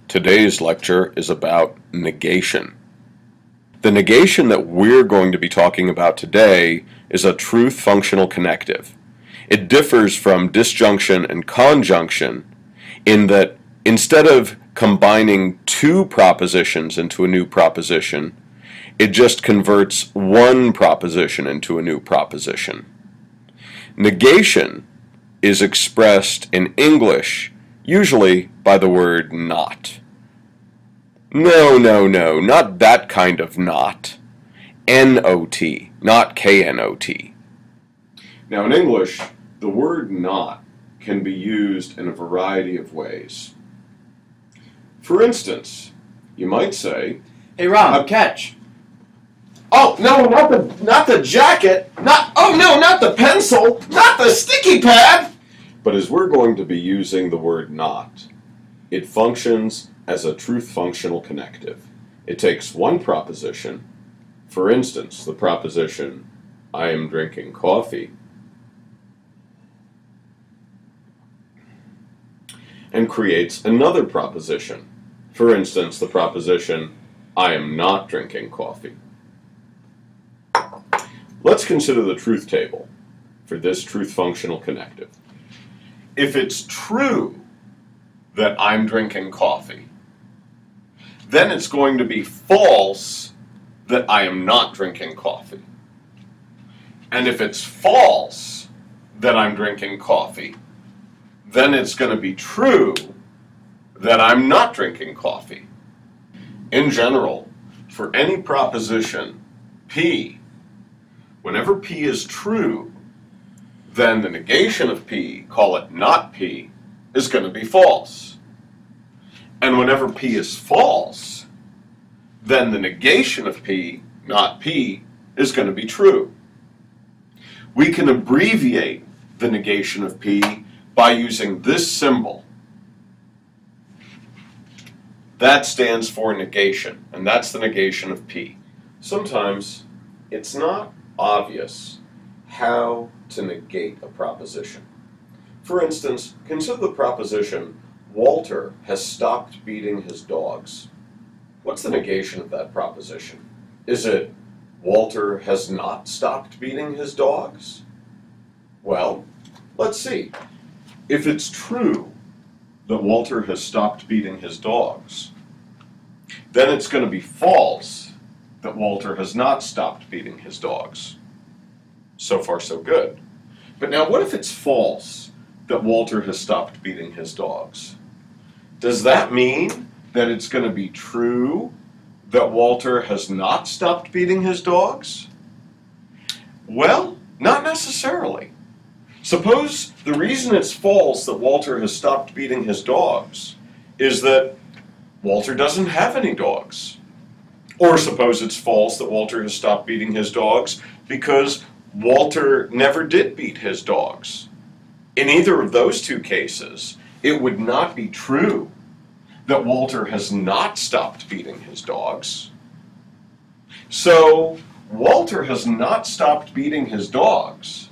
Today's lecture is about negation. The negation that we're going to be talking about today is a truth functional connective. It differs from disjunction and conjunction in that instead of combining two propositions into a new proposition, it just converts one proposition into a new proposition. Negation is expressed in English usually by the word not. No, not that kind of not. N-O-T, not K-N-O-T. Now in English, the word not can be used in a variety of ways. For instance, you might say, "Hey Rob, catch." "Oh, no, not the jacket, not the pencil, not the sticky pad." But as we're going to be using the word not, it functions as a truth functional connective. It takes one proposition, for instance, the proposition, "I am drinking coffee," and creates another proposition, for instance, the proposition, "I am not drinking coffee." Let's consider the truth table for this truth functional connective. If it's true that I'm drinking coffee, then it's going to be false that I am not drinking coffee. And if it's false that I'm drinking coffee, then it's going to be true that I'm not drinking coffee. In general, for any proposition P, whenever P is true, then the negation of P, call it not P, is going to be false. And whenever P is false, then the negation of P, not P, is going to be true. We can abbreviate the negation of P by using this symbol. That stands for negation, and that's the negation of P. Sometimes it's not obvious how to negate a proposition. For instance, consider the proposition, "Walter has stopped beating his dogs." What's the negation of that proposition? Is it, "Walter has not stopped beating his dogs"? Well, let's see. If it's true that Walter has stopped beating his dogs, then it's going to be false that Walter has not stopped beating his dogs. So far, so good. But now, what if it's false that Walter has stopped beating his dogs? Does that mean that it's going to be true that Walter has not stopped beating his dogs? Well, not necessarily. Suppose the reason it's false that Walter has stopped beating his dogs is that Walter doesn't have any dogs. Or suppose it's false that Walter has stopped beating his dogs because Walter never did beat his dogs. In either of those two cases, it would not be true that Walter has not stopped beating his dogs. So, Walter has not stopped beating his dogs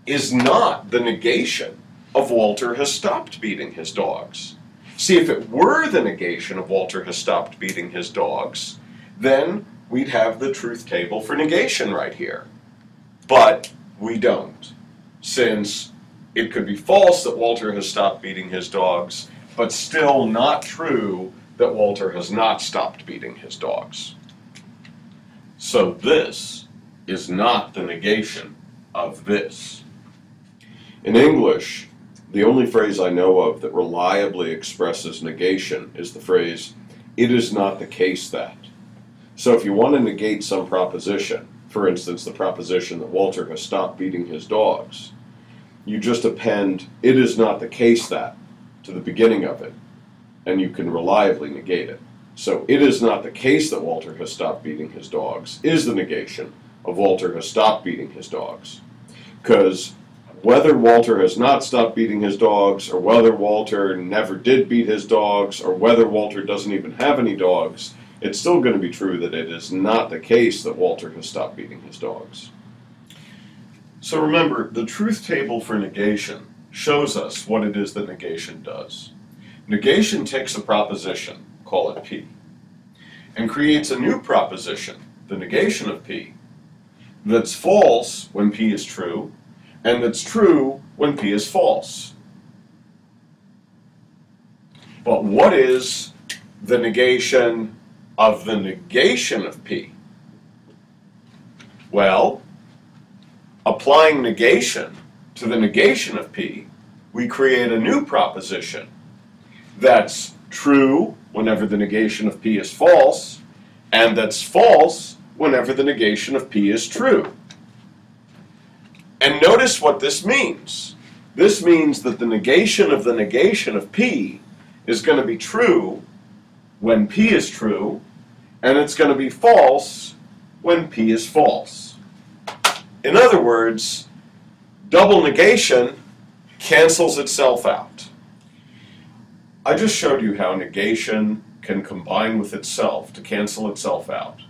is not the negation of Walter has stopped beating his dogs. See, if it were the negation of Walter has stopped beating his dogs, then we'd have the truth table for negation right here. But we don't, since it could be false that Walter has stopped beating his dogs, but still not true that Walter has not stopped beating his dogs. So this is not the negation of this. In English, the only phrase I know of that reliably expresses negation is the phrase, "It is not the case that." So if you want to negate some proposition, for instance, the proposition that Walter has stopped beating his dogs, you just append, "It is not the case that," to the beginning of it, and you can reliably negate it. So, "It is not the case that Walter has stopped beating his dogs" is the negation of Walter has stopped beating his dogs. Because whether Walter has not stopped beating his dogs, or whether Walter never did beat his dogs, or whether Walter doesn't even have any dogs, it's still going to be true that it is not the case that Walter has stopped beating his dogs. So remember, the truth table for negation shows us what it is that negation does. Negation takes a proposition, call it P, and creates a new proposition, the negation of P, that's false when P is true, and that's true when P is false. But what is the negation of the negation of P? Well, applying negation to the negation of P, we create a new proposition that's true whenever the negation of P is false, and that's false whenever the negation of P is true. And notice what this means. This means that the negation of P is going to be true when P is true, and it's going to be false when P is false. In other words, double negation cancels itself out. I just showed you how negation can combine with itself to cancel itself out.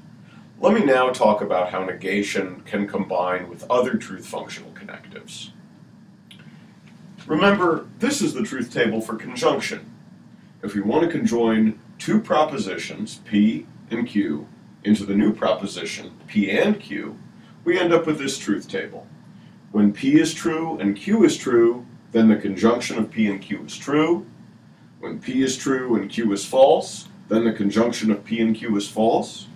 Let me now talk about how negation can combine with other truth functional connectives. Remember, this is the truth table for conjunction. If we want to conjoin two propositions, P and Q, into the new proposition, P and Q, we end up with this truth table. When P is true and Q is true, then the conjunction of P and Q is true. When P is true and Q is false, then the conjunction of P and Q is false.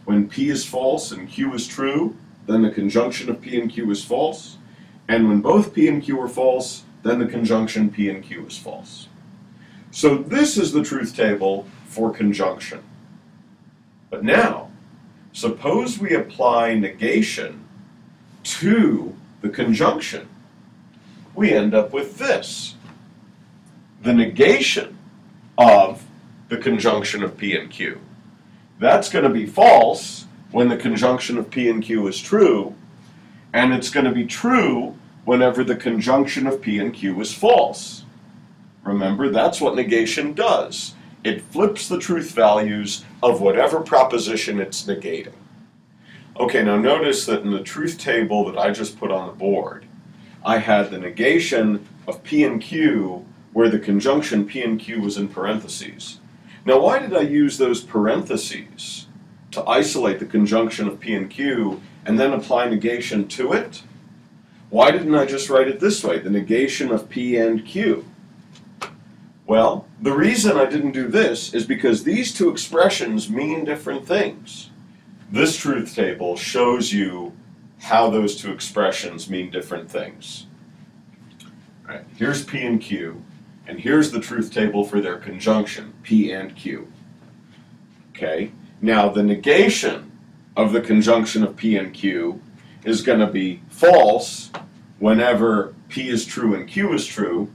When P is false and Q is true, then the conjunction of P and Q is false. And when both P and Q are false, then the conjunction P and Q is false. So this is the truth table for conjunction. But now, suppose we apply negation to the conjunction. We end up with this. The negation of the conjunction of P and Q. That's going to be false when the conjunction of P and Q is true, and it's going to be true whenever the conjunction of P and Q is false. Remember, that's what negation does. It flips the truth values of whatever proposition it's negating. Okay, now notice that in the truth table that I just put on the board, I had the negation of P and Q where the conjunction P and Q was in parentheses. Now, why did I use those parentheses to isolate the conjunction of P and Q and then apply negation to it? Why didn't I just write it this way, the negation of P and Q? Well, the reason I didn't do this is because these two expressions mean different things. This truth table shows you how those two expressions mean different things. All right, here's P and Q, and here's the truth table for their conjunction, P and Q. Okay, now the negation of the conjunction of P and Q is going to be false whenever P is true and Q is true,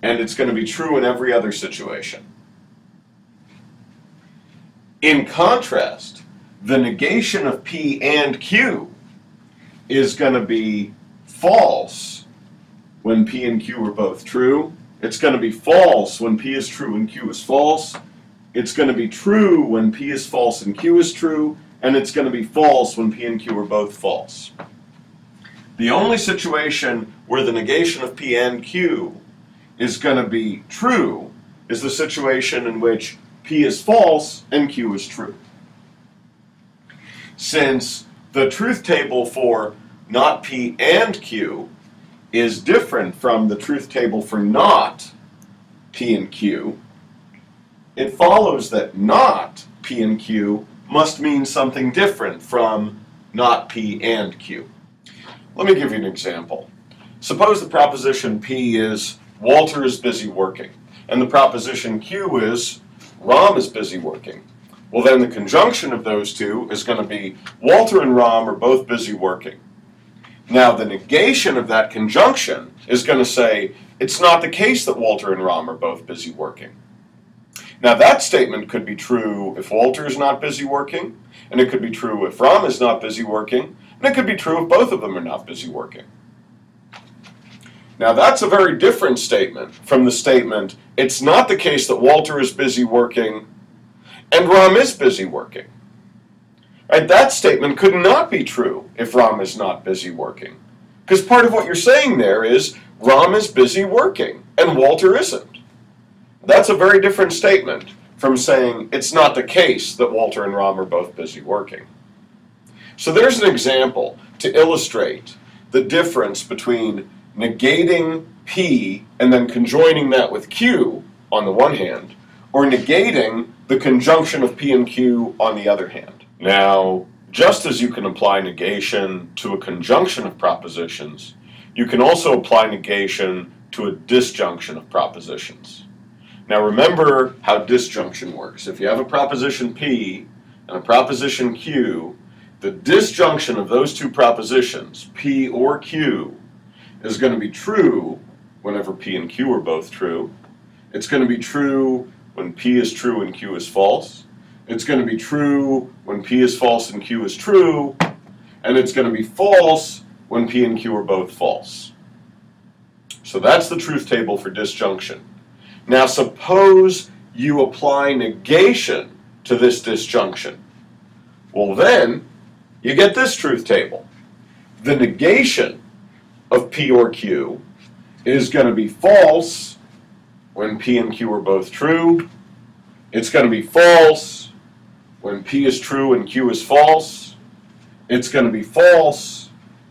and it's going to be true in every other situation. In contrast, the negation of P and Q is going to be false when P and Q are both true. It's going to be false when P is true and Q is false. It's going to be true when P is false and Q is true. And it's going to be false when P and Q are both false. The only situation where the negation of P and Q is going to be true is the situation in which P is false and Q is true. Since the truth table for not P and Q is different from the truth table for not P and Q, it follows that not P and Q must mean something different from not P and Q. Let me give you an example. Suppose the proposition P is Walter is busy working, and the proposition Q is Ram is busy working. Well, then the conjunction of those two is going to be Walter and Ram are both busy working. Now, the negation of that conjunction is going to say it's not the case that Walter and Ram are both busy working. Now, that statement could be true if Walter is not busy working, and it could be true if Ram is not busy working, and it could be true if both of them are not busy working. Now, that's a very different statement from the statement, it's not the case that Walter is busy working and Ram is busy working. Right? That statement could not be true if Ram is not busy working. Because part of what you're saying there is Ram is busy working and Walter isn't. That's a very different statement from saying it's not the case that Walter and Rom are both busy working. So there's an example to illustrate the difference between negating P and then conjoining that with Q on the one hand, or negating the conjunction of P and Q on the other hand. Now, just as you can apply negation to a conjunction of propositions, you can also apply negation to a disjunction of propositions. Now remember how disjunction works. If you have a proposition P and a proposition Q, the disjunction of those two propositions, P or Q, is going to be true whenever P and Q are both true. It's going to be true when P is true and Q is false. It's going to be true when P is false and Q is true. And it's going to be false when P and Q are both false. So that's the truth table for disjunction. Now suppose you apply negation to this disjunction. Well then, you get this truth table. The negation of P or Q is going to be false when P and Q are both true. It's going to be false when P is true and Q is false. It's going to be false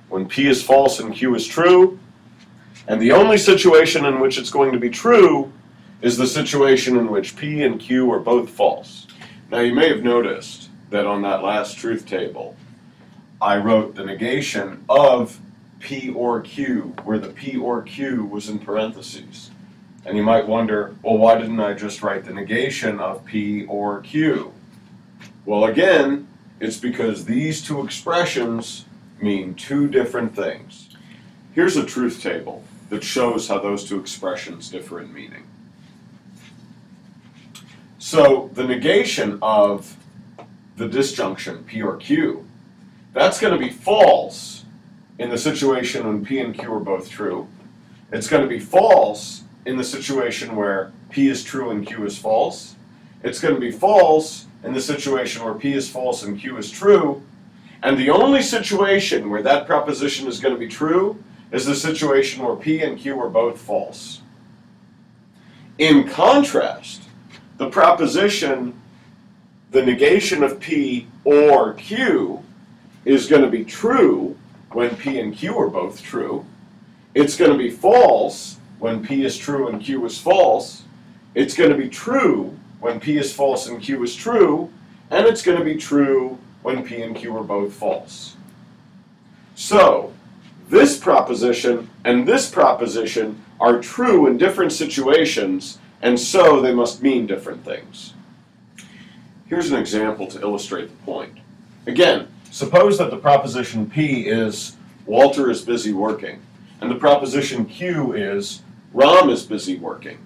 when P is false and Q is true. And the only situation in which it's going to be true is the situation in which P and Q are both false. Now you may have noticed that on that last truth table, I wrote the negation of P or Q, where the P or Q was in parentheses. And you might wonder, well, why didn't I just write the negation of P or Q? Well, again, it's because these two expressions mean two different things. Here's a truth table that shows how those two expressions differ in meaning. So the negation of the disjunction P or Q, that's going to be false in the situation when P and Q are both true. It's going to be false in the situation where P is true and Q is false. It's going to be false in the situation where P is false and Q is true. And the only situation where that proposition is going to be true is the situation where P and Q are both false. In contrast, the proposition, the negation of P or Q, is going to be true when P and Q are both true. It's going to be false when P is true and Q is false. It's going to be true when P is false and Q is true. And it's going to be true when P and Q are both false. So, this proposition and this proposition are true in different situations, and so they must mean different things. Here's an example to illustrate the point. Again, suppose that the proposition P is Walter is busy working, and the proposition Q is Rom is busy working.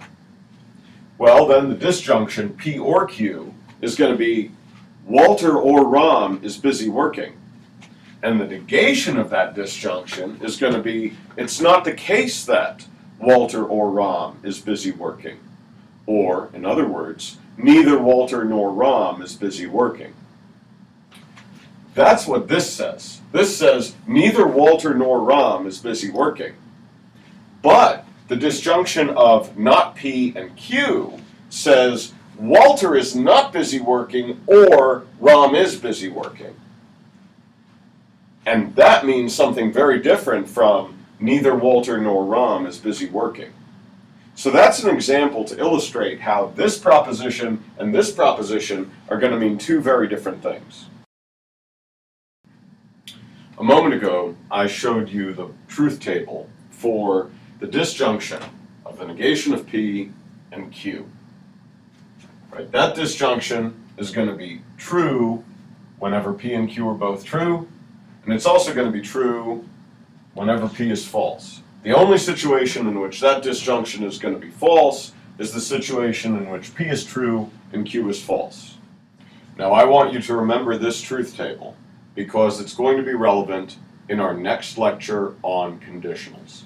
Well, then the disjunction P or Q is going to be Walter or Rom is busy working. And the negation of that disjunction is going to be, it's not the case that Walter or Rom is busy working. Or, in other words, neither Walter nor Rom is busy working. That's what this says. This says neither Walter nor Rom is busy working. But the disjunction of not P and Q says Walter is not busy working or Rom is busy working. And that means something very different from neither Walter nor Rom is busy working. So that's an example to illustrate how this proposition and this proposition are going to mean two very different things. A moment ago, I showed you the truth table for the disjunction of the negation of P and Q. Right? That disjunction is going to be true whenever P and Q are both true, and it's also going to be true whenever P is false. The only situation in which that disjunction is going to be false is the situation in which P is true and Q is false. Now I want you to remember this truth table because it's going to be relevant in our next lecture on conditionals.